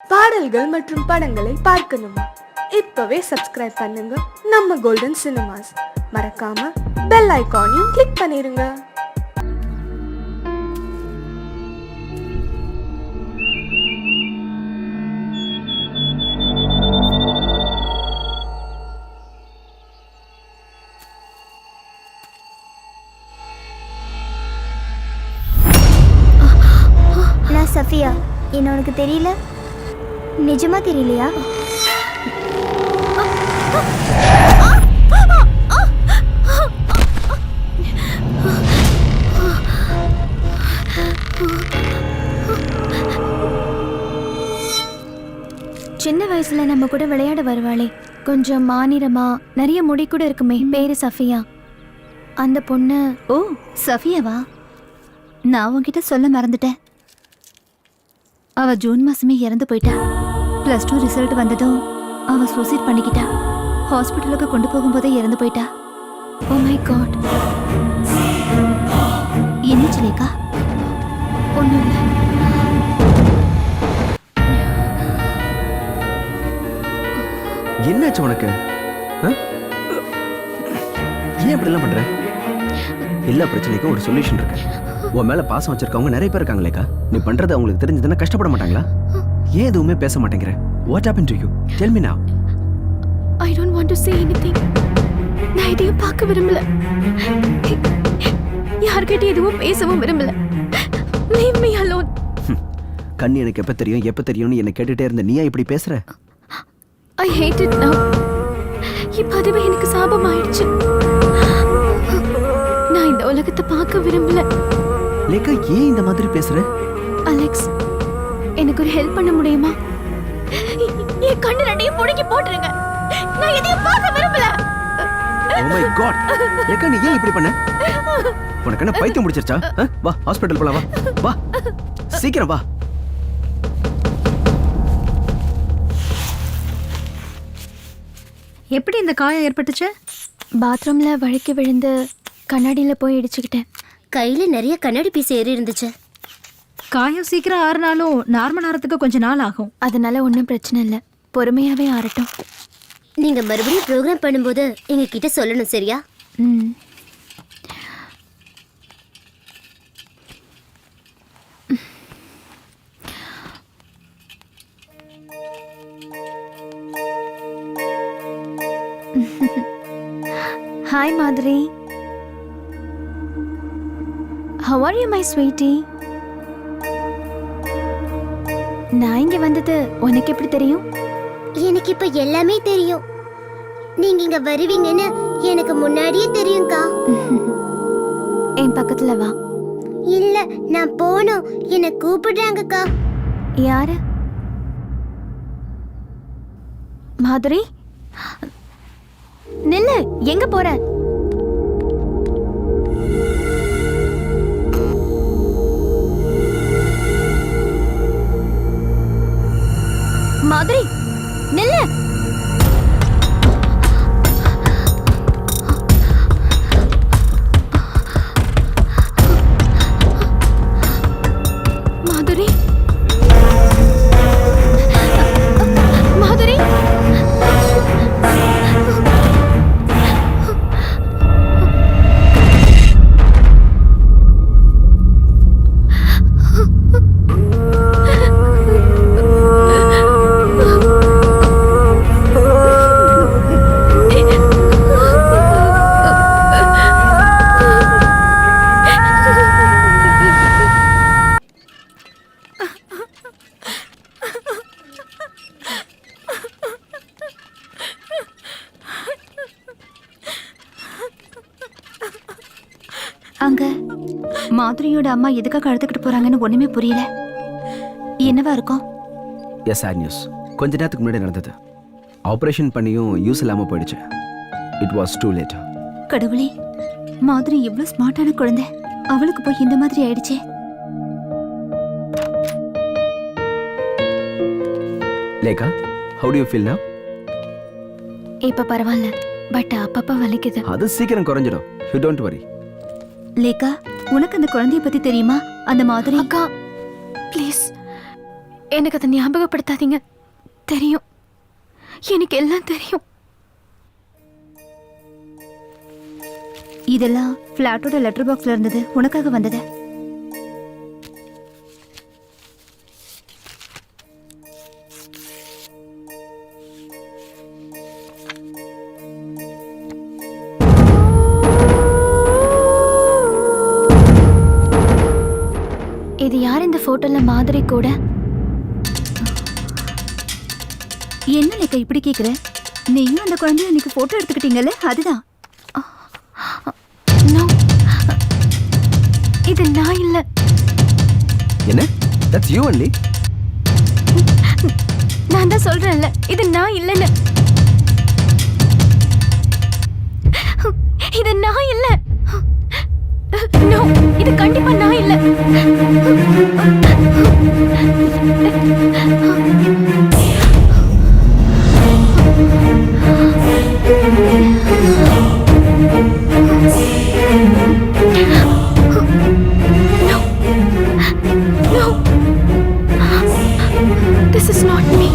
பாடல்கள் மற்றும் படங்களை பார்க்கணுமா? இப்பவே சப்ஸ்கிரைப் பண்ணுங்க நம்ம கோல்டன் சினிமாஸ். மறக்காம பெல் ஐகானையும் கிளிக் பண்ணிருங்க. நான் சஃபியா. என்ன உனக்கு தெரியல? நிஜமா தெரியலையா? சின்ன வயசுல நம்ம கூட விளையாட வருவாளே, கொஞ்சம் மாநிறமா நிறைய முடி கூட இருக்குமே, பேரு சஃபியா. அந்த பொண்ணு. ஓ, சஃபியாவா? நான் உன்கிட்ட சொல்ல மறந்துட்டேன். அவ ஜூன் மாசமே இறந்து போயிட்டா. +2 ரிசல்ட் வந்ததும் அவ சூசைட் பண்ணிக்கிட்டா. ஹாஸ்பிட்டலுக்கு கொண்டு போகும்போதே இறந்து போயிட்டா. Oh my god. என்னாச்சு லேக்கா? ஒன்றும் இல்லை. என்னாச்சு உனக்கு? ஏன் இப்படிலாம் பண்ற? எல்லா பிரச்சனைக்கும் ஒரு சொல்யூஷன் இருக்கு. உன் மேல பாசம் வச்சிருக்கவங்க நிறைய பேர் இருக்காங்களேக்கா. நீ பண்றது அவங்களுக்கு தெரிஞ்சதுன்னா கஷ்டப்பட மாட்டாங்களா? ஏன் எதுவுமே பேச மாட்டேங்கிற? What happened to you? Tell me now. I don't want to say anything. நான் எதையும் பார்க்க விரும்பல. யார்கிட்ட எதுவும் பேசவும் விரும்பல. Leave me alone. கண்ணி எனக்கு எப்ப தெரியும்னு என்ன கேட்டுட்டே இருந்த நீயா இப்படி பேசுற? I hate it now. இப்ப அதுவே எனக்கு சாபம் ஆயிடுச்சு. நான் இந்த உலகத்தை பார்க்க விரும்பல. லேக்கா, ஏன் இந்த மாதிரி பேசுற? அலெக்ஸ், எனக்கு ஒரு ஹெல்ப் பண்ண முடியுமா? என் கண்ணு ரெண்டையும் புடுங்கி போட்டுருங்க. நான் எதையும் பார்க்க விரும்பல. Oh my god. லேக்கா, நீ ஏன் இப்படி பண்ண? உனக்கு என்ன பைத்தியம் முடிச்சிருச்சா? வா ஹாஸ்பிடல் போலாம். வா சீக்கிரம் வா. எப்படி இந்த காயம் ஏற்பட்டுச்சு? பாத்ரூம்ல வழுக்கி விழுந்து கண்ணாடியில போய் இடிச்சுக்கிட்டேன். கையில நிறைய கண்ணாடி பீஸ் ஏறி இருந்துச்சு. காயம் சீக்கிரம் ஆறுனாலும் நார்மல் ஆறதுக்கு கொஞ்ச நாள் ஆகும். அதனால ஒன்றும் பிரச்சனை இல்லை, பொறுமையாவே ஆறட்டும். நீங்க மறுபடியும் ப்ரோக்ராம் பண்ணும்போது எங்க கிட்ட சொல்லணும், சரியா? ம். Hi Madhuri. How are you my sweetie? நான் இங்க வந்தது உனக்கு எப்படி தெரியும்? எனக்கு இப்ப எல்லாமே தெரியும். நீங்க இங்க வருவீங்கன்னு எனக்கு முன்னாடியே தெரியும்க்கா. என் பக்கத்துல வா. இல்ல, நான் போணும். என்ன கூப்பிடுறாங்கக்கா. யாரு? மாதுரி, நில்லு. எங்க போற? மாதுரி, நில்லு. மாதுரி, மாதுரி. அங்க மாதுரியோட அம்மா எதுக்காக அழுதுகிட்டு போறாங்கன்னு ஒண்ணுமே புரியல. என்னவா இருக்கும்? Yes, sad news. கொஞ்ச நேரத்துக்கு முன்னாடி நடந்தது. ஆபரேஷன் பண்ணியும் யூஸ் இல்லாம போயிடுச்சு. It was too late. கடவுளே, மாதுரி எவ்வளவு ஸ்மார்ட்டான குழந்தை, அவளுக்கு போய் இந்த மாதிரி ஆயிடுச்சே. லேக்கா, how do you feel now? இப்ப பரவாயில்ல, பட் அப்பப்ப வலிக்குது. அது சீக்கிரம் குறைஞ்சிடும். You don't worry. லேக்கா, உனக்கு அந்த குழந்தைய பத்தி தெரியுமா? அந்த மாதிரி அக்கா ப்ளீஸ், எனக்கு அதை ஞாபகப்படுத்தாதீங்க. தெரியும், எனக்கு எல்லாம் தெரியும். இதெல்லாம் ஃப்ளாட்டோட லெட்டர் பாக்ஸ்ல இருந்தது, உனக்காக வந்தது. இது யார் இந்த போட்டோல மாதிரி கூட? என்ன லேக்கா இப்படி கேக்குற? நீயும் அந்த குழந்தையும் இன்னைக்கு போட்டோ எடுத்துக்கிட்டீங்கல்ல, அதுதான். No. இது நான் இல்ல. என்ன? That's you only. நான் தான் சொல்றேன்ல, இது நான் இல்லன்னு. இது நான் இல்ல. No, இது கண்டிப்பா நான் இல்ல. No. This is not me.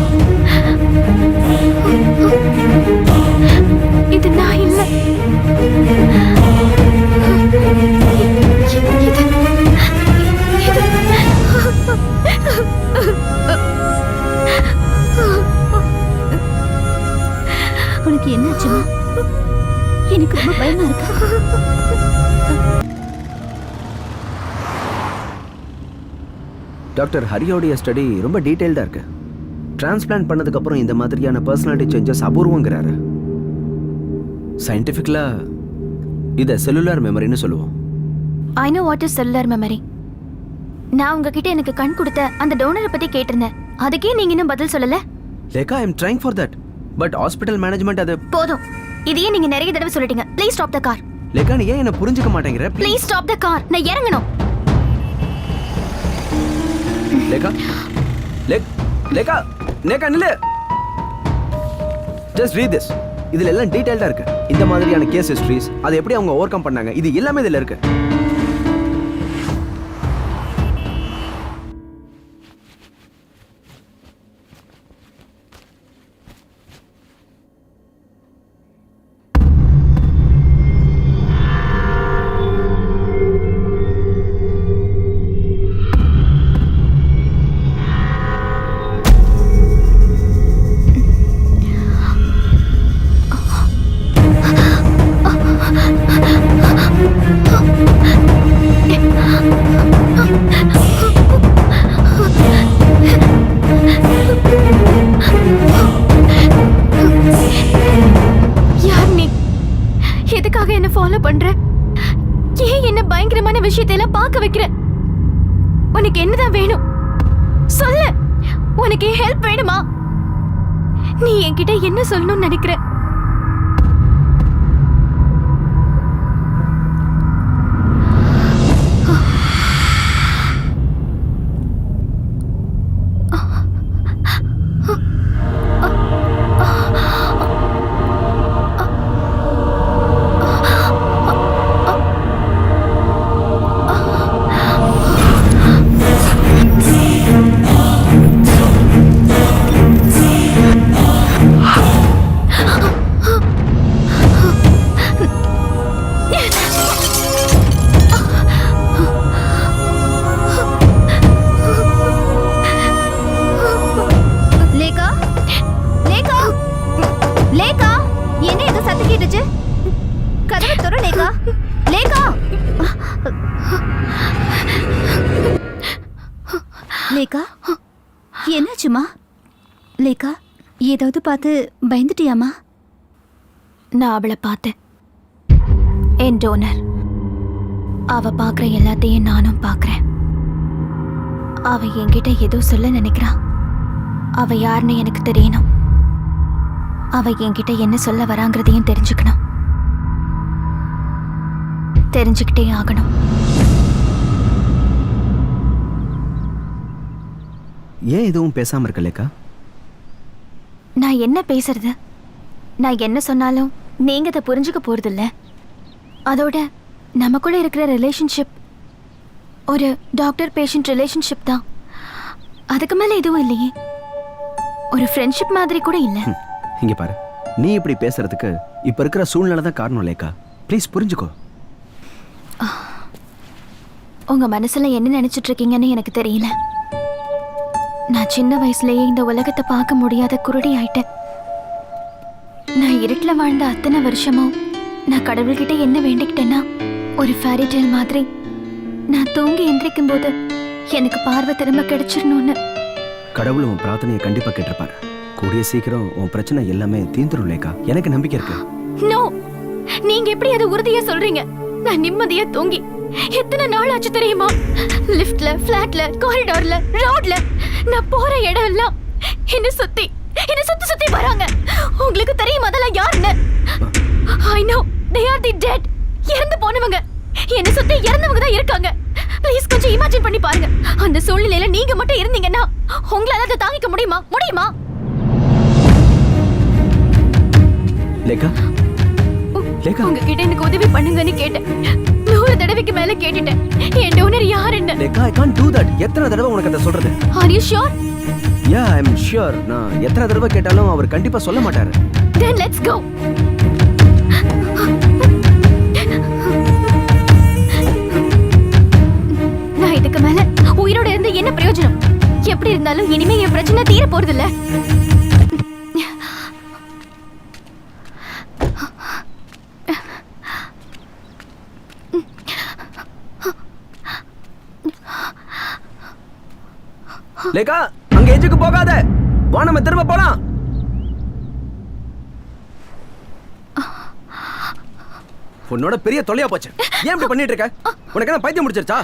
இது நான் இல்ல. உனக்கு என்னாச்சுமா? எனக்கு ரொம்ப பயமா இருக்கு. டாக்டர் ஹரியோடைய ஸ்டடி ரொம்ப டீட்டெயில்டாக இருக்கு. டிரான்ஸ்பிளான்ட் பண்ணதுக்கப்புறம் இந்த மாதிரியான பர்சனாலிட்டி சேஞ்சஸ் அபூர்வங்கிறாரு. சயின்டிஃபிக்கலாக இதை செல்லுலார் மெமரின்னு சொல்லுவோம். I know what is cellular memory. நான் உங்ககிட்ட எனக்கு கண் கொடுத்த அந்த டோனரை பத்தி கேட்டிருந்தேன். அதுக்கே நீங்க இன்னும் பதில் சொல்லல. Lekha, I am trying for that. But hospital management அது போதும். இதையே நீங்க நிறைய தடவை சொல்லிட்டீங்க. Please stop the car. Lekha, நீ ஏன் என்ன புரிஞ்சுக்க மாட்டேங்கிற? Please stop the car. நான் இறங்கணும். லேக்கா, லேக்கா, லேக்கா நில்லு. Just read this. இதுல எல்லாம் டீடைல்டா இருக்கு. இந்த மாதிரியான கேஸ் ஹிஸ்டரிஸ், அதை எப்படி அவங்க ஓவர் கம் பண்ணாங்க, இது எல்லாமே இதுல இருக்கு. என்ன ஃபாலோ பண்ற? ஏன் என்ன பயங்கரமான விஷயத்தை எல்லாம் பார்க்க வைக்கிற? உனக்கு என்னதான் வேணும் சொல்லு. உனக்கு ஹெல்ப் வேணுமா? நீ என்கிட்ட என்ன சொல்லணும்னு நினைக்கிற? லேக்கா, என்னாச்சுமா? லேக்கா, ஏதாவது பார்த்து பயந்துட்டியாமா? நான் அவளை பார்த்தேன். என் டோனர். அவ பார்க்குற எல்லாத்தையும் நானும் பார்க்குறேன். அவ என்கிட்ட ஏதோ சொல்ல நினைக்கிறா. அவ யாருன்னு எனக்கு தெரியணும். அவ என்கிட்ட என்ன சொல்ல வராங்கிறதையும் தெரிஞ்சுக்கணும். தெரிஞ்சுக்கிட்டே ஆகணும். ஏன் எதுவும் பேசாம இருக்க லேக்கா? நான் என்ன பேசுறது? நான் என்ன சொன்னாலும் நீங்க அதை புரிஞ்சுக்க போறதில்ல. அதோட நமக்குள்ள இருக்கிற ரிலேஷன்ஷிப் ஒரு டாக்டர் பேஷண்ட் ரிலேஷன்ஷிப் தான். அதுக்கு மேல எதுவும் இல்லையே. ஒரு ஃப்ரெண்ட்ஷிப் மாதிரி கூட இல்ல. இங்க பாரு, நீ இப்படி பேசுறதுக்கு இப்ப இருக்கிற சூழ்நிலை தான் காரணம் லேக்கா. ப்ளீஸ் புரிஞ்சுக்கோ. உங்க மனசுல என்ன நினைச்சிட்டு இருக்கீங்கன்னு எனக்கு தெரியல. நான் சின்ன வயசுலயே இந்த உலகத்தை பார்க்க முடியாத குருடி ஆயிட்டேன். நான் இருட்டுல வாழ்ந்த அத்தனை வருஷமும் நான் கடவுள்கிட்ட என்ன வேண்டிக்கிட்டேன்னா, ஒரு ஃபேரி டேல் மாதிரி நான் தூங்கி எந்திரிக்கும் போது எனக்கு பார்வை திரும்ப கிடைச்சிடணும்னு. கடவுள் உன் பிரார்த்தனையை கண்டிப்பா கேட்டிருப்பாரு. கூடிய சீக்கிரம் உன் பிரச்சனை எல்லாமே தீந்துரும் லேக்கா. எனக்கு நம்பிக்கை இருக்கு. நோ, நீங்க எப்படி அதை உறுதியா சொல்றீங்க? நான் நிம்மதியா தூங்கி எத்தனை நாள் ஆச்சு தெரியுமா? லிஃப்ட்ல, ஃபிளாட்ல, காரிடார்ல, ரோட்ல, நான் போற இடம் எல்லாம் என்ன சுத்தி சுத்தி வராங்க. உங்களுக்கு தெரியுமா அதெல்லாம் யாருன்னு? I know, they are the dead. இறந்து போனவங்க. என்ன சுத்தி இறந்தவங்க தான் இருக்காங்க. ப்ளீஸ் கொஞ்சம் இமேஜின் பண்ணி பாருங்க. அந்த சூழ்நிலையில நீங்க மட்டும் இருந்தீங்கன்னா உங்களால அதை தாங்கிக்க முடியுமா? லேக்கா, லேக்கா, உங்ககிட்ட எனக்கு உதவி பண்ணுங்கன்னு கேட்டேன். 100 தடவைக்கு மேல கேட்டுட்டேன். என் டோனர் யாருன்னு. லேக்கா, I can't do that. எத்தனை தடவை உனக்கு அதை சொல்றது? Are you sure? Yeah, I'm sure. நான் எத்தனை தடவை கேட்டாலும் அவர் கண்டிப்பா சொல்ல மாட்டாரு. Then let's go. நான் இதுக்கு மேல உயிரோட இருந்து என்ன பிரயோஜனம்? எப்படி இருந்தாலும் இனிமே என் பிரச்சனை தீர போறது இல்ல. லேக்கா, அங்க எஜுக்கு போகாத. வா, நம்ம திரும்ப போலாம். உன்னோட பெரிய தொல்லையா போச்சு. ஏன் இப்படி பண்ணிட்டு இருக்க? உனக்கு என்ன பைத்தியம் முடிச்சிருச்சா?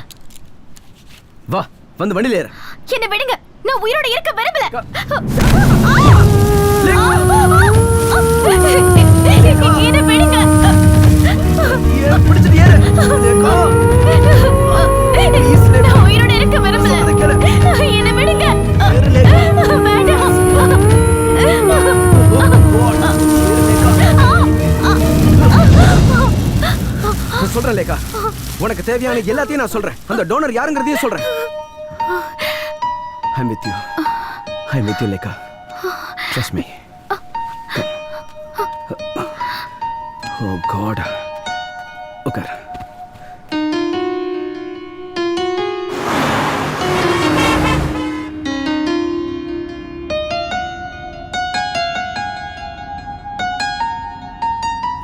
வா, வந்து வண்டியில ஏறு. என்ன விடுங்க, நான் உயிரோட இருக்க விரும்பல. என்ன விடுங்க. ஏன் பிடிச்சிட்டு ஏறு. லேக்கா, நான் உயிரோட இருக்க விரும்பல. என்ன விடுங்க. ஏறு லேக்கா. வேண்டாம். நான் சொல்றேன் லேக்கா, உனக்கு தேவையான எல்லாத்தையும் நான் சொல்றேன். அந்த டோனர் யாருங்கிறதையும் சொல்றேன். I'm with you லேக்கா. Trust me. Oh God. உட்கார்.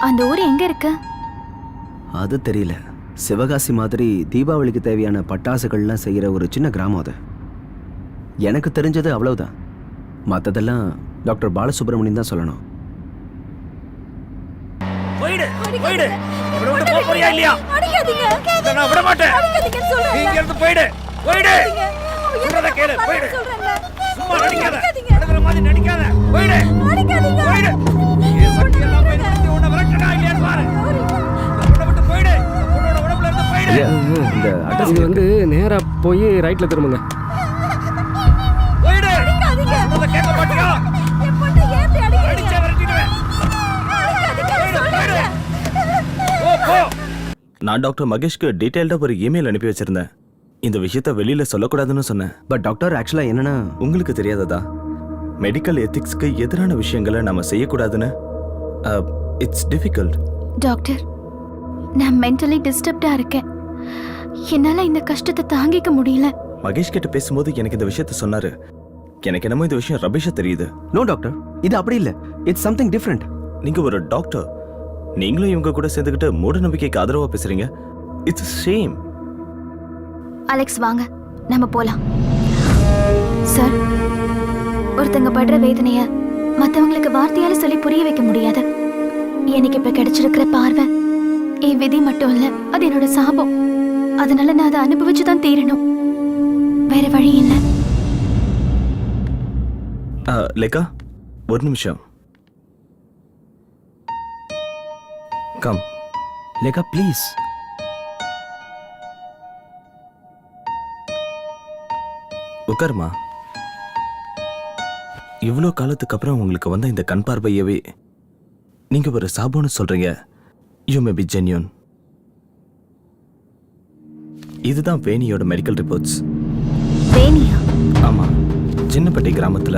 அந்த ஊர் எங்க இருக்கு? அது தெரியல. சிவகாசி மாதிரி தீபாவளிக்கு தேவையான பட்டாசுகள்லாம் செய்யற ஒரு சின்ன கிராமம் அது. எனக்கு தெரிஞ்சது அவ்வளவுதான். மற்றதெல்லாம் டாக்டர் பாலசுப்ரமணியன் தான் சொல்லணும். போயிடு போயிடு. இவனை விட்டு போக போறியா இல்லையா? இதை நான் விட மாட்டேன். நீ இங்க இருந்து போயிடு போயிடு. சொல்றத கேளு, போயிடு. சும்மா நடிக்காத, நடக்கிற மாதிரி நடிக்காத. போயிடு போயிடு. ஏ சக்தி எல்லாம் பயன்படுத்தி உன்னை விரட்டடா இல்லையான்னு பாரு. உன்னை விட்டு போயிடு. உன்னோட உடம்புல இருந்து போயிடு. இந்த அட்ரஸ் இது வந்து நேரா போய் ரைட்ல திரும்புங்க. போயிடு. சொல்றத கேட்க மாட்டியா? அடிச்சே விரட்டிடுவேன். போயிடு போயிடு. போ போ. நான் டாக்டர் மகேஷ்க்கு டீடைல்டா ஒரு இமெயில் அனுப்பி வச்சிருந்தேன். இந்த விஷயத்த வெளியில சொல்லக்கூடாதுன்னு சொன்னேன். பட் டாக்டர், ஆக்சுவலா என்னன்னா, உங்களுக்கு தெரியாததா? மெடிக்கல் எத்திக்ஸ்க்கு எதிரான விஷயங்களை நாம செய்யக்கூடாதுன்னு. It's difficult. டாக்டர், நான் மென்டலி டிஸ்டர்ப்டா இருக்கேன். என்னால இந்த கஷ்டத்தை தாங்கிக்க முடியல. மகேஷ் கிட்ட பேசும்போது எனக்கு இந்த விஷயத்த சொன்னாரு. எனக்கு என்னமோ இந்த விஷயம் ரபிஷா தெரியுது. நோ டாக்டர், இது அப்படி இல்ல. It's something different. நீங்க ஒரு டாக்டர், நீங்களும் இவங்க கூட சேர்ந்துக்கிட்டு மூட நம்பிக்கைக்கு ஆதரவா பேசுறீங்க. It's shame. அலெக்ஸ், வாங்க நம்ம போலாம். சார், ஒருத்தங்க படுற வேதனைய மத்தவங்களுக்கு வார்த்தையால சொல்லி புரிய வைக்க முடியாது. எனக்கு இப்ப கிடைச்சிருக்கிற பார்வை என் விதி மட்டும் இல்ல, அது என்னோட சாபம். அதனால நான் அதை அனுபவிச்சுதான் தீரணும். வேற வழி இல்லை. லேக்கா, ஒரு நிமிஷம். கம். லேக்கா, ப்ளீஸ். உட்காருமா. இவ்வளோ காலத்துக்கு அப்புறம் உங்களுக்கு வந்த இந்த கண் பார்வையவே நீங்க ஒரு சாபம்னு சொல்றீங்க. You may be genuine. இதுதான் வேணியோட மெடிக்கல் ரிப்போர்ட்ஸ். வேணியா? ஆமா. சின்னப்பட்டி கிராமத்துல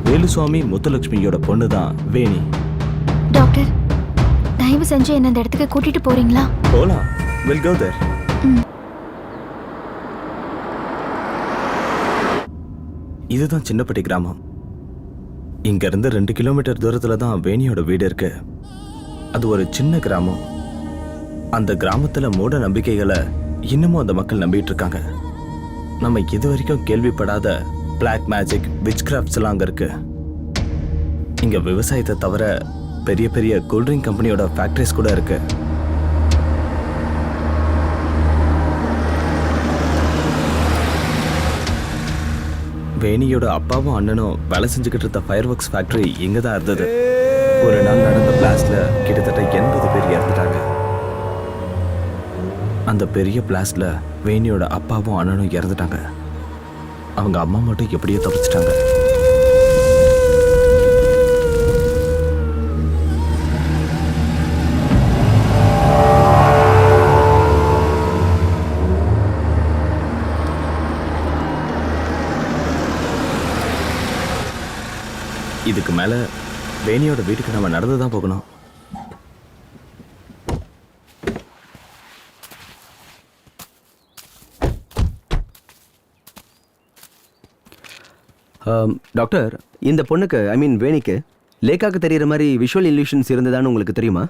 வேலுசுவாமி முத்துலட்சுமியோட பொண்ணு தான் வேணி. டாக்டர், தயவு செஞ்சு என்ன அந்த இடத்துக்கு கூட்டிட்டு போறீங்களா? போலாம். வில் கோ தேர். இதுதான் சின்னப்பட்டி கிராமம். இங்க இருந்து 2 கிலோமீட்டர் தூரத்துல தான் வேணியோட வீடு இருக்கு. அது ஒரு சின்ன கிராமம். அந்த கிராமத்துல மூட நம்பிக்கைகளை இன்னமும் அந்த மக்கள் நம்பிட்டு இருக்காங்க. நம்ம இது வரைக்கும் கேள்விப்படாத பிளாக் மேஜிக், விச் கிராஃப்ட்ஸ் எல்லாம் அங்க இருக்கு. இங்க விவசாயத்தை தவிர பெரிய பெரிய கூல்ட்ரிங்க் கம்பெனியோட ஃபேக்டரிஸ் கூட இருக்கு. வேணியோட அப்பாவும் அண்ணனும் வேலை செஞ்சுக்கிட்டு இருந்த ஃபயர் ஒர்க்ஸ் ஃபேக்டரி இங்க தான் இருந்தது. ஒரு நாள் நடந்த பிளாஸ்ட்ல கிட்டத்தட்ட 80 பேர் இறந்துட்டாங்க. அந்த பெரிய பிளாஸ்ட்ல வேணியோட அப்பாவும் அண்ணனும் இறந்துட்டாங்க. அவங்க அம்மா மட்டும் எப்படியோ தப்பிச்சிட்டாங்க. இதுக்கு மேல வேணியோட வீட்டுக்கு நம்ம நடந்து தான் போகணும். டாக்டர், இந்த பொண்ணுக்கு ஐ மீன் வேணிக்கு லேக்காக்கு தெரியற மாதிரி விஷுவல் இல்யூஷன்ஸ் இருந்ததான்னு உங்களுக்கு தெரியுமா?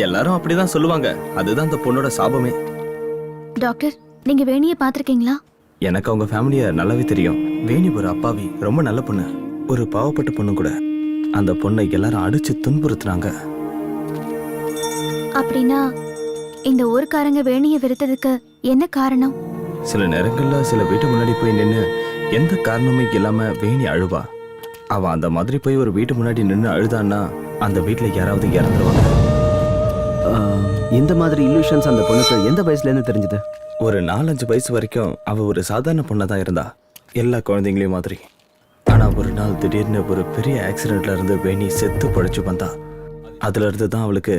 எல்லாரும் அப்படிதான் சொல்லுவாங்க. அதுதான் அந்த பொண்ணோட சாபமே. டாக்டர், நீங்க வேணியை பார்த்திருக்கீங்களா? எனக்கு அவங்க ஃபேமிலியை நல்லாவே தெரியும். வேணி ஒரு அப்பாவி, ரொம்ப நல்ல பொண்ணு, ஒரு பாவப்பட்ட பொண்ணு கூட. அந்த பொண்ணை எல்லாரும் அடிச்சு துன்புறுத்துனாங்க. அப்படின்னா இந்த ஊர்க்காரங்க வேணியை வெறுத்ததுக்கு என்ன காரணம்? சில நேரங்கள்ல சில வீட்டு முன்னாடி போய் நின்று எந்த காரணமே இல்லாம வேணி அழுவா. அவ அந்த மாதிரி போய் ஒரு வீட்டு முன்னாடி நின்று அழுதான்னா அந்த வீட்டுல யாராவது இறந்துருவாங்க. இந்த மாதிரி இல்லூஷன்ஸ் அந்த பொண்ணுக்கு எந்த வயசுல இருந்து தெரிஞ்சது? ஒரு 4-5 வயசு வரைக்கும் அவ ஒரு சாதாரண பொண்ணா தான் இருந்தா, எல்லா குழந்தைங்களையும் மாதிரி. ஆனா ஒரு நாள் திடீர்னு ஒரு பெரிய ஆக்சிடென்ட்ல இருந்து வேணி செத்து பழிச்சு வந்தா. அதுல இருந்து தான் அவளுக்கு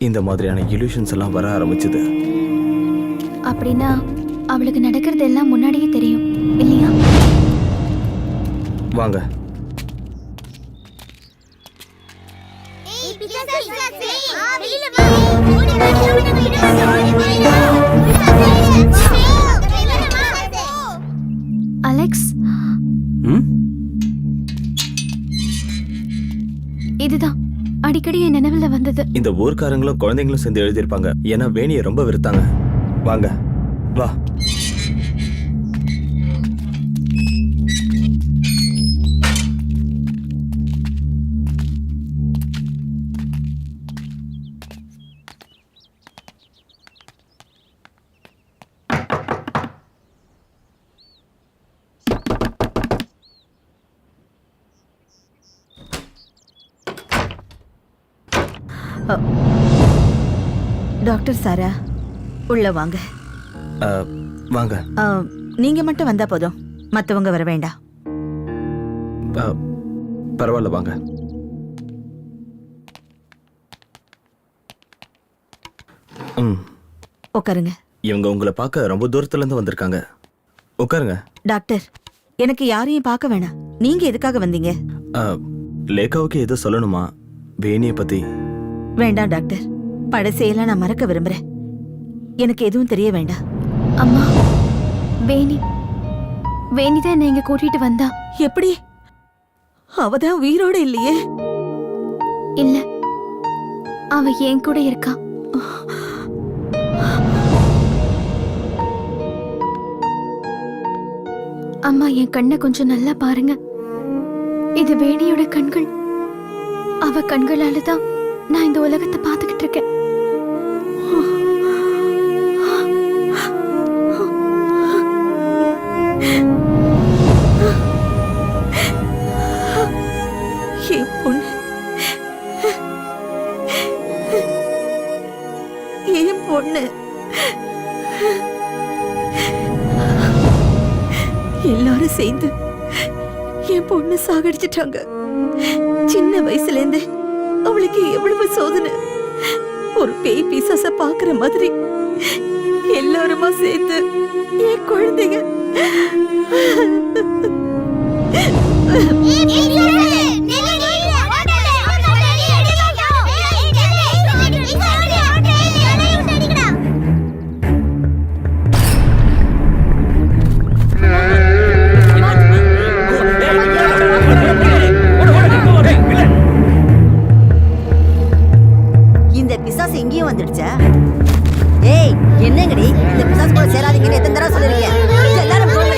இந்த மாதிரியான இல்லூஷன்ஸ் எல்லாம் வர ஆரம்பிச்சது. அப்படின்னா அவளுக்கு நடக்கிறது எல்லாம் முன்னாடியே தெரியும் இல்லையா? வாங்க. அலெக்ஸ், இதுதான் அடிக்கடி என் நினைவுல வந்தது. இந்த ஊர்க்காரங்களும் குழந்தைங்களும் சேர்ந்து எழுதியிருப்பாங்க. ஏன்னா வேணியை ரொம்ப வெறுத்தாங்க. வாங்க வா. டாக்டர் சாரா, உள்ள வாங்க. வாங்க. நீங்க மட்டும் வந்தா போதும், மத்தவங்க வர வேண்டாம். பரவாயில்ல, வாங்க. உட்காருங்க. இவங்க உங்களை பார்க்க ரொம்ப தூரத்துல இருந்து வந்திருக்காங்க. உட்காருங்க. டாக்டர், எனக்கு யாரையும் பார்க்க வேணாம். நீங்க எதுக்காக வந்தீங்க? லேகாவுக்கு எதோ சொல்லணுமா வேணியை பத்தி? வேண்டாம் டாக்டர், பழசையெல்லாம் நான் மறக்க விரும்புறேன். எனக்கு எதுவும் தெரிய வேண்டாம். அம்மா, வேணி தான் என்னை இங்க கூட்டிட்டு வந்தா. எப்படி? அவதான் உயிரோட இல்லையே? இல்ல, அவ என் கூட இருக்கா. அம்மா, என் கண்ணை கொஞ்சம் நல்லா பாருங்க. இது வேணியோட கண்கள். அவ கண்களால தான் நான் இந்த உலகத்தை பார்த்துக்கிட்டு இருக்கேன். என் பொண்ணு, என் பொண்ணு. எல்லாரும் சேர்ந்து என் பொண்ணு சாகடிச்சிட்டாங்க. சின்ன வயசுல இருந்து அவளுக்கு எவ்வளவு சோதனை. ஒரு பேய் பிசாச பாக்குற மாதிரி எல்லாருமா சேர்ந்து என் குழந்தைங்க இந்த பிசாசு எங்கேயும் வந்துடுச்சா? ஏய், என்னங்கடி இந்த பிசாசு கூட சேராதீங்கன்னு எத்தனை தடவை சொல்லிருக்கேன்? எல்லாரும் போங்க,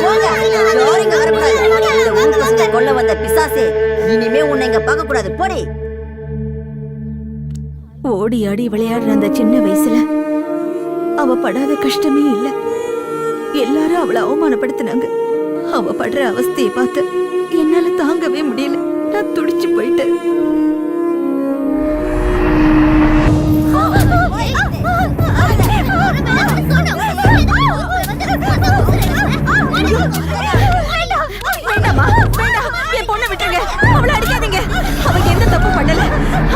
போங்க. யாரும் இங்க வரக்கூடாது. இந்த ஊர் பசங்களை கொல்ல வந்த பிசாசே, இனிமே உன்னை இங்க பார்க்க கூடாது. போடி. ஓடி ஆடி விளையாடுற அந்த சின்ன வயசுல அவ படாத கஷ்டமே இல்ல. எல்லாரும் அவளை அவமானப்படுத்தினாங்க. அவ படுற அவஸ்தையை பார்த்து என்னால தாங்கவே முடியல. நான் துடிச்சு போயிட்டேன். வேண்டாமா, வேண்டாம். என் பொண்ணை விட்டுருங்க. அவளை அடிக்காதீங்க. அவ எந்த தப்பு பண்ணல.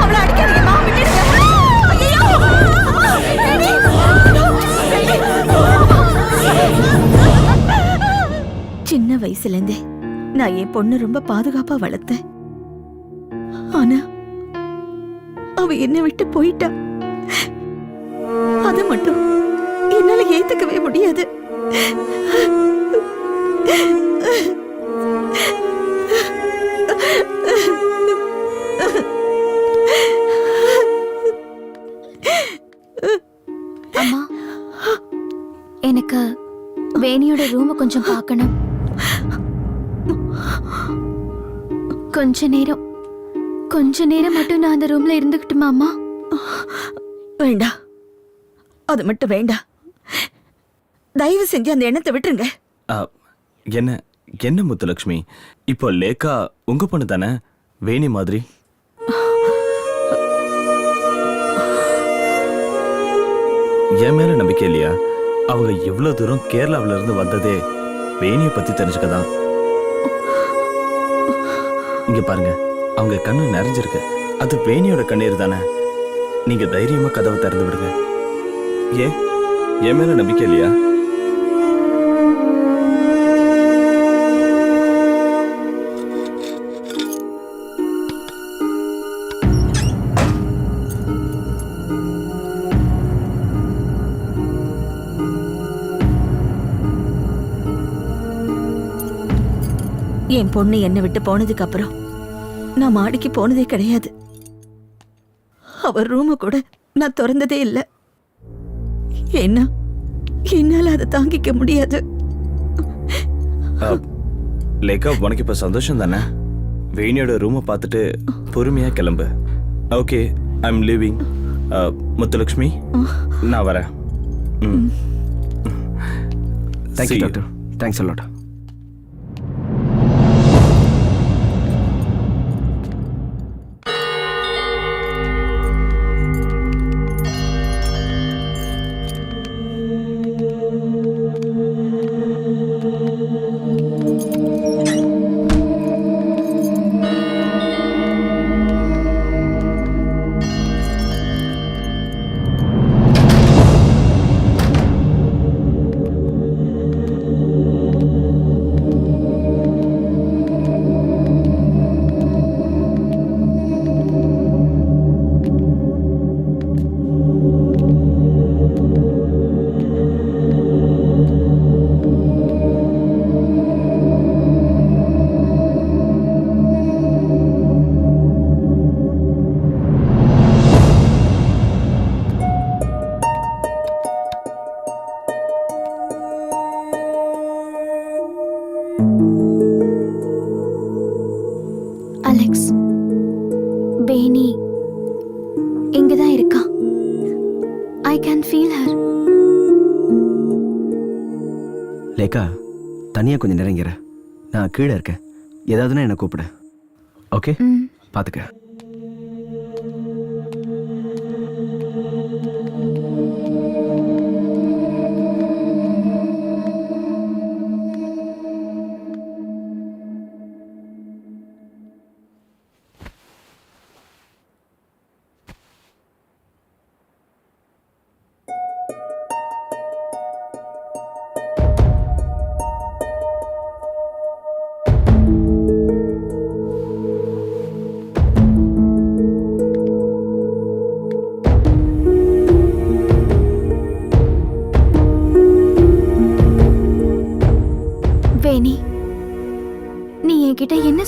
அவளை அடிக்காதீங்கம்மா, விட்டுடுங்க. ஐயையோ! வேணி! சின்ன வயசுல இருந்தே நான் என் பொண்ணு ரொம்ப பாதுகாப்பா வளர்த்தேன். ஆனா அவ என்னை விட்டு போயிட்டா. அது மட்டும் என்னால ஏத்துக்கவே முடியாது. அம்மா, எனக்கு வேணியோட ரூமை கொஞ்சம் பார்க்கணும். கொஞ்ச நேரம் மட்டும் நான் அந்த ரூம்ல இருந்துக்கிட்டுமா அம்மா? வேண்டாம், அது மட்டும் வேண்டாம். தயவு செஞ்சு அந்த எண்ணத்தை விட்டுருங்க. என்ன என்ன முத்துலட்சுமி, இப்போ லேக்கா உங்க பொண்ணு தானே, வேணி மாதிரி? என் மேல நம்பிக்கை இல்லையா? அவங்க எவ்வளவு தூரம் கேரளாவில இருந்து வந்ததே வேணியை பத்தி தெரிஞ்சுக்கதான். இங்க பாருங்க, அவங்க கண்ணு நிறைஞ்சிருக்கு. அது வேணியோட கண்ணீர் தானே. நீங்க தைரியமா கதவை திறந்து விடுங்க. ஏன் என் மேல நம்பிக்கை இல்லையா? என் பொண்ணு என்னை விட்டு போனதுக்கு அப்புறம் நான் மாடிக்கு போனதே கிடையாது. அவர் ரூம கூட நான் திறந்ததே இல்லை. என்ன என்னால அதை தாங்கிக்க முடியாது. லேக்கா, உனக்கு இப்ப சந்தோஷம் தானே? வேணியோட ரூமை பார்த்துட்டு பொறுமையா கிளம்பு. Okay, I am leaving. Muthulakshmi, நான் வரேன். Thank you doctor. Thanks a lot. Alex, Veni இங்கதான் இருக்கா. I can feel her. Lekha, தனியா கொஞ்சம் நெருங்கிற. நான் கீழே இருக்கேன். ஏதாவதுன்னா என்னை கூப்பிடு. ஓகே, பார்த்துக்க.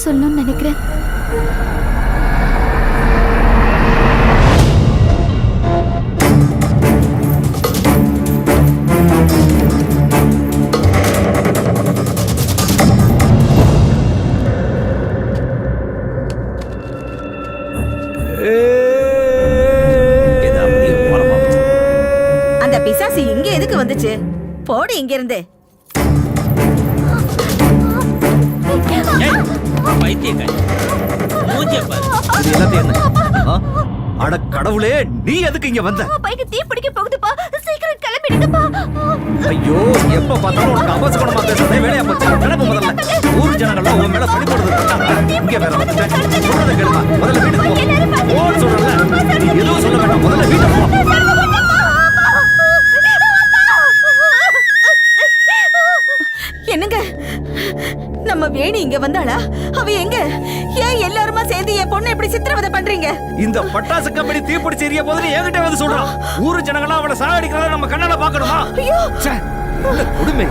சொல்லணும்னு நினைக்கிறேன். அந்த பிசாசு இங்க எதுக்கு வந்துச்சு? போடு இங்க இருந்து. அட கடவுளே, நீ எதுக்கு இங்க வந்த? பைக்கு தீ பிடிக்க போகுதுப்பா, சீக்கிரம் கிளம்பிடுங்கப்பா. ஐயோ, எப்ப பார்த்தாலும் உனக்கு அபசகுணமா பேசுறதே வேலையா போச்சு. கிளம்பு முதல்ல. ஊர் ஜனங்கள்லாம் உன் மேல பழி போடுறது பார்த்தாங்க. இங்க வேற வந்துட்டேன். சொல்றத கேளுமா, முதல்ல வீட்டுக்கு போ. ஓடு சொல்றல, நீ எதுவும் சொல்ல வேண்டாம், முதல்ல வீட்டுக்கு போ. என்னங்க, நம்ம வேணி இங்க வந்தாளா? அவ எங்க? ஏன் எல்லாருமா சேர்ந்து என் பொண்ணு எப்படி சித்திரவதை பண்றீங்க? இந்த பட்டாசு கம்பெனி தீப்பிடிச்சு எரிய போதுன்னு என்கிட்ட வந்து சொல்றான். ஊரு ஜனங்கள்லாம் அவளை சாகடிக்கிறத நம்ம கண்ணால பாக்கணுமா? ஐயோ, ச்சே, என்ன கொடுமை.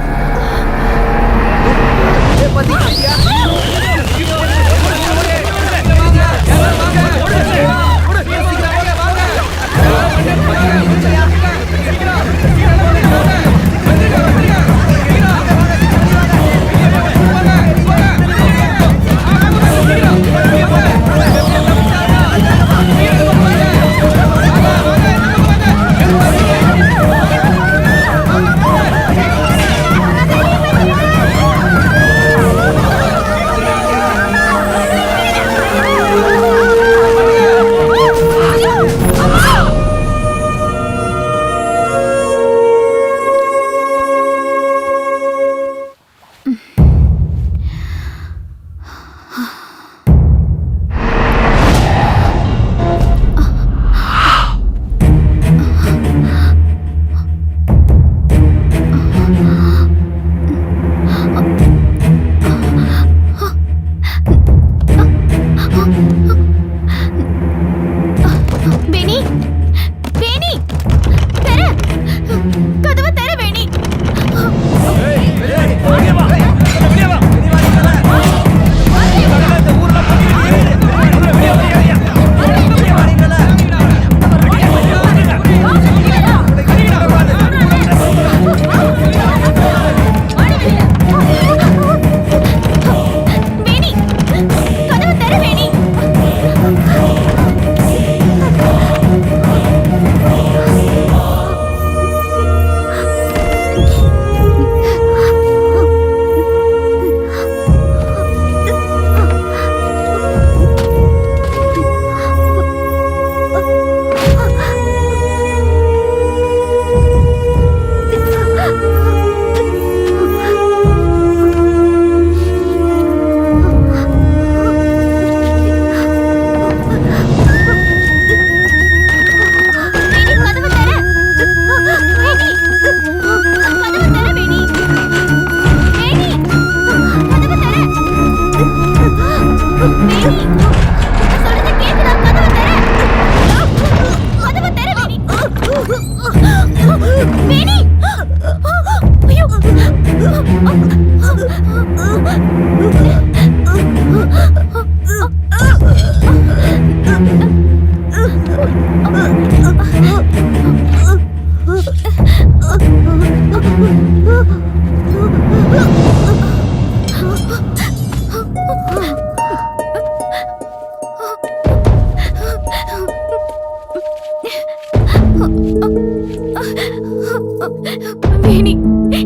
வேணி,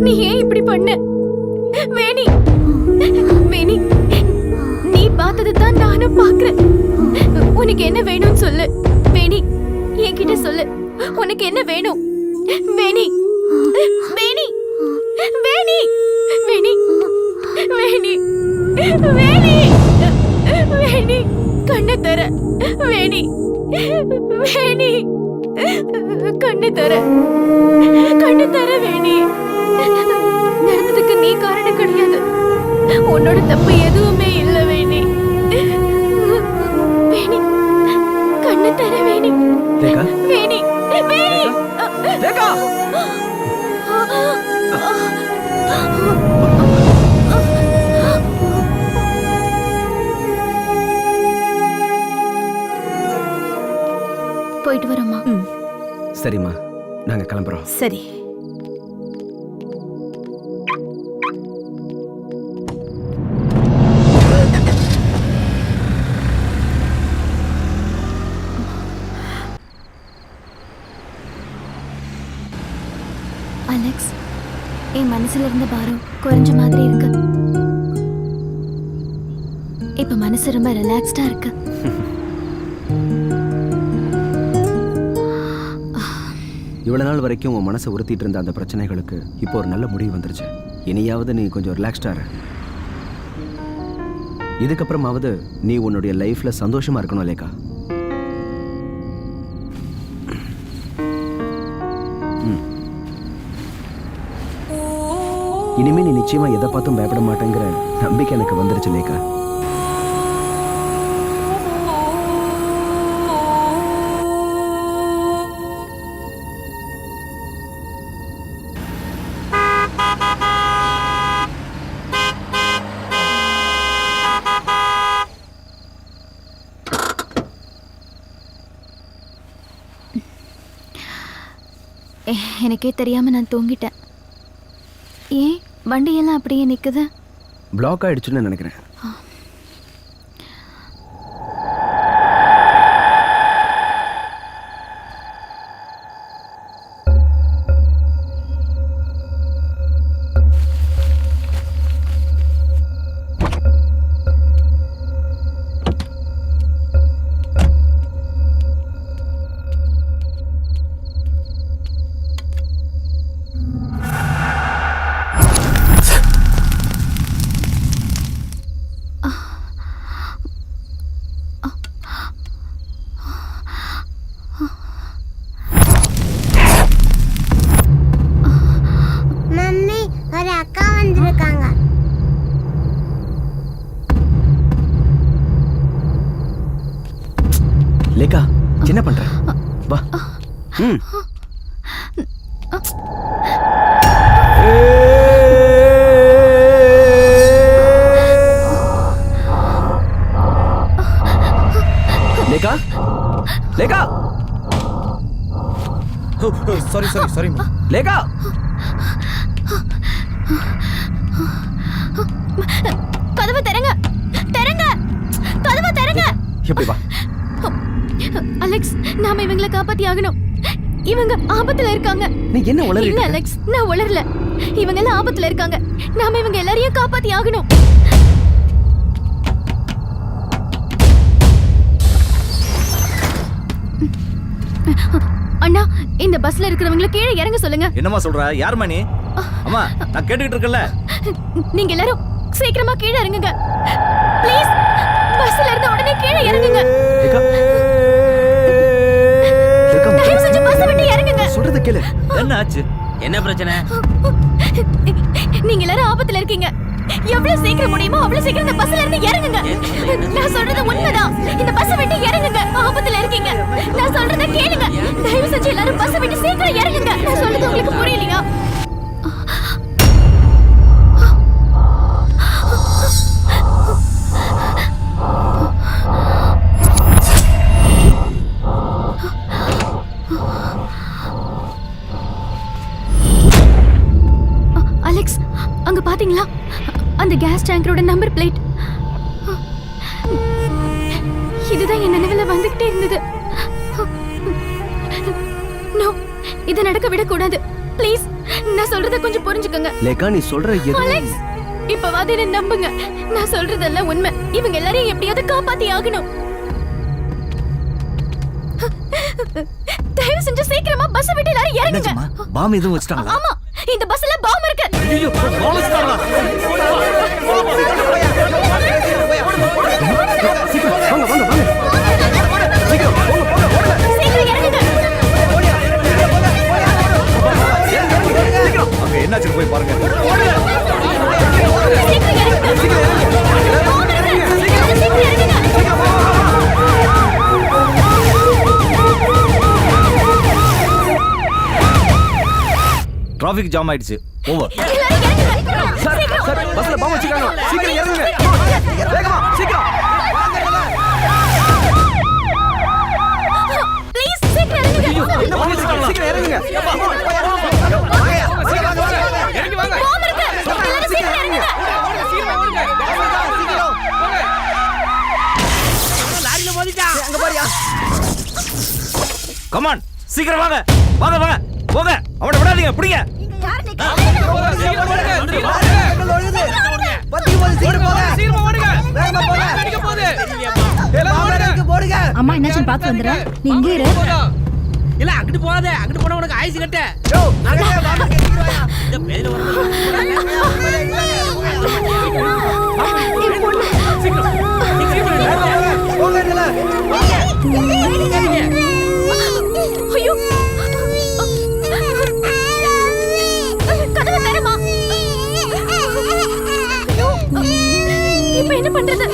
நீ ஏன் இப்படி பண்ண? வேணி, வேணி, நீ பார்த்தது தான் நானும் பார்க்கிறேன். உனக்கு என்ன வேணும்னு சொல்லு. வேணி, என்கிட்ட சொல்லு. உனக்கு என்ன வேணும்? வேணி, வேணி, வேணி, வேணி, வேணி, வேணி, வேணி, கண்ணு தர. வேணி, வேணி, கண்ணு தர, கண்ணு தர. வேணி, நடந்ததுக்கு நீ காரணம் கிடையாது. உன்னோட தப்பு எதுவுமே இல்ல. வேணி, வேணி, கண்ணு தர. வேணி, ரேகா, வேணி, வேணி. ரேகா, போயிட்டு வரோம்மா. ம் சரிம்மா, நாங்க கிளம்புறோம். சரி. அலெக்ஸ், என் மனசுல இருந்த பாரம் குறைஞ்ச மாதிரி இருக்கு. இப்ப மனசு ரொம்ப ரிலாக்ஸ்டா இருக்கு. இவ்வளவு நாள் வரைக்கும் உன் மனசை உறுத்திட்டு இருந்த அந்த பிரச்சனைகளுக்கு இப்போ ஒரு நல்ல முடிவு வந்துருச்சு. இனியாவது நீ கொஞ்சம் ரிலாக்ஸ்டா இரு. இதுக்கப்புறமாவது நீ உன்னுடைய லைஃப்ல சந்தோஷமா இருக்கணும் லேக்கா. இனிமே நீ நிச்சயமா எதை பார்த்தும் பயப்பட மாட்டேங்கிற நம்பிக்கை எனக்கு வந்துருச்சு லேக்கா. எனக்கே தெரியாம நான் தூங்கிட்டேன். ஏன் வண்டியெல்லாம் அப்படியே நிக்குது? பிளாக் ஆயிடுச்சுன்னு நினைக்கிறேன். மம்மி, ஒரு அக்கா வந்திருக்காங்க. லேக்கா, என்ன பண்ற? வா. லேக்கா, லேக்கா, சாரி லேக்கா. கதவை திறங்க, திறங்க, கதவை திறங்க. எப்படி வா? அலெக்ஸ், நாம இவங்களை காப்பாத்தி ஆகணும். இவங்க ஆபத்துல இருக்காங்க. நீ என்ன இல்ல உளறிட்ட? அலெக்ஸ், நான் உளறல. இவங்க எல்லாம் ஆபத்துல இருக்காங்க. நாம இவங்க எல்லாரையும் காப்பாத்தி ஆகணும். அண்ணா, இந்த பஸ்ல இருக்கிறவங்களை கீழே இறங்க சொல்லுங்க. என்னம்மா சொல்ற? யாரும்மா நீ? அம்மா, நான் கேட்டுக்கிட்டு இருக்கேன்ல. நீங்க எல்லாரும் சீக்கிரமா கீழே இறங்குங்க ப்ளீஸ். பஸ்ல இருந்து உடனே கீழே இறங்குங்க. லேக்கா, லேக்கா, தயவு செஞ்சு பஸ் விட்டு இறங்குங்க. சொல்றத கேளு. என்ன ஆச்சு? என்ன பிரச்சனை? நீங்க எல்லாரும் ஆபத்துல இருக்கீங்க. எவ்வளவு சீக்கிரம் முடியுமோ அவ்வளவு சீக்கிரம் இந்த பஸ்ல இருந்து இறங்குங்க. நான் சொல்றது உண்மைதான். இந்த பஸ் விட்டு இறங்குங்க. ஆபத்துல இருக்கீங்க. நான் சொல்றத கேளுங்க. தயவு செஞ்சு எல்லாரும் பஸ் விட்டு சீக்கிரம் இறங்குங்க. நான் சொல்றது உங்களுக்கு புரியலையா? அலெக்ஸ், அங்க பாத்தீங்களா? அந்த கேஸ் டேங்கரோட நம்பர் பிளேட். இதுதான் என் நினைவுல வந்துகிட்டே இருந்தது. நோ, இது நடக்க விடக்கூடாது. ப்ளீஸ், நான் சொல்றத கொஞ்சம் புரிஞ்சுக்கோங்க. லேக்கா, நீ சொல்ற எது? அலெக்ஸ், இப்பவாது என்ன நம்புங்க. நான் சொல்றதெல்லாம் உண்மை. இவங்க எல்லாரையும் எப்படியாவது காப்பாத்தி ஆகணும். தயவு செஞ்சு சீக்கிரமா பஸ் விட்டு எல்லாரும் இறங்குங்க. பாம் எதுவும் வச்சிட்டாங்களா? ஆமா, இந்த பஸ்ல பாம் இருக்கு. ஐயோ, பாம் வச்சிட்டாங்களா? சீக்கிரம் வாங்க, வாங்க, வாங்க. சீக்கிரம் போங்க, போங்க, போங்க. சீக்கிரம் இறங்குங்க. அங்க என்னாச்சு போய் பாருங்க. சீக்கிரம் இறங்குங்க. பாம் இருக்கு. சீக்கிரம் இறங்குங்க. டிராஃபிக் ஜாம் ஆயிடுச்சு. ஓவர். எல்லாரும் இறங்குங்க. சார், சார், பஸ்ல பாம் வச்சிருக்காங்க. சீக்கிரம் இறங்குங்க. வேகமா, சீக்கிரம். ப்ளீஸ், சீக்கிரம் அங்க பாரியா. கமான் சீக்கிரம் வாங்க வாங்க வாங்க போங்க அவனை விடாதீங்க பிடிங்க அம்மா என்னாச்சுன்னு பார்த்து வந்துடுறேன். நீ இங்கே இரு. இல்ல அங்கிட்டு போகாத, அங்கிட்டு போனா உனக்கு ஆயுசு கட்ட. ஐயோ கதவை தரமா. இப்ப என்ன பண்றது?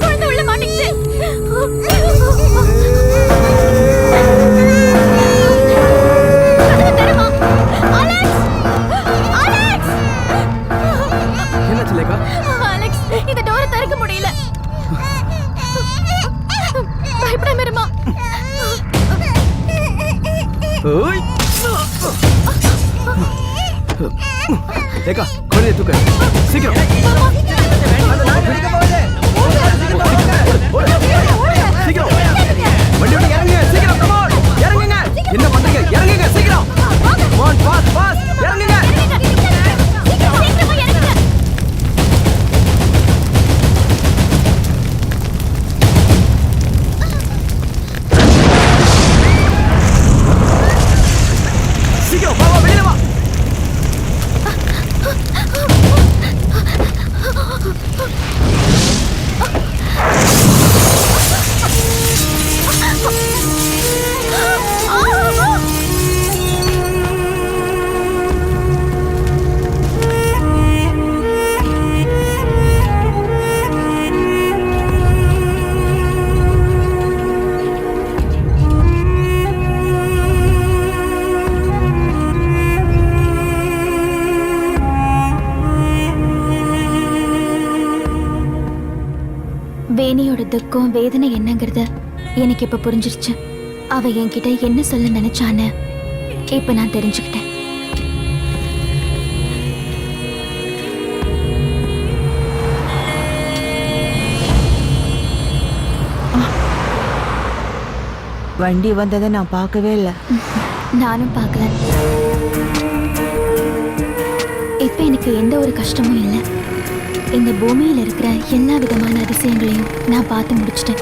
குழந்தை உள்ள மாட்டிக்கிச்சு. கதவை தரமா. அலெக்ஸ் அலெக்ஸ் என்னாச்சு லேகா? அலெக்ஸ் இந்த டோரை திறக்க முடியல. பயப்படாம இருமா. ஓய் லேகா குழந்தையை தூக்கு சீக்கிரம். சீக்கிரம் வண்டி விட்டு இறங்குங்க சீக்கிரம். come on இறங்குங்க. என்ன பண்றீங்க? இறங்குங்க சீக்கிரம். come on fast fast இறங்குங்க. சீக்கிரமா இறங்குங்க. சீக்கிரம் வா வா வெளியில வா. வேணியோட துக்கம் வேதனை என்னங்கிறது எனக்கு இப்ப புரிஞ்சிருச்சு. அவ என்கிட்ட என்ன சொல்ல நினைச்சான்னு இப்ப நான் தெரிஞ்சுக்கிட்டேன். வண்டி வந்ததை நான் பார்க்கவே இல்லை. நானும் பார்க்கல. இப்ப எனக்கு எந்த ஒரு கஷ்டமும் இல்லை. இந்த பூமியில இருக்கிற எல்லா விதமான அதிசயங்களையும் நான் பார்த்து முடிச்சிட்டேன்.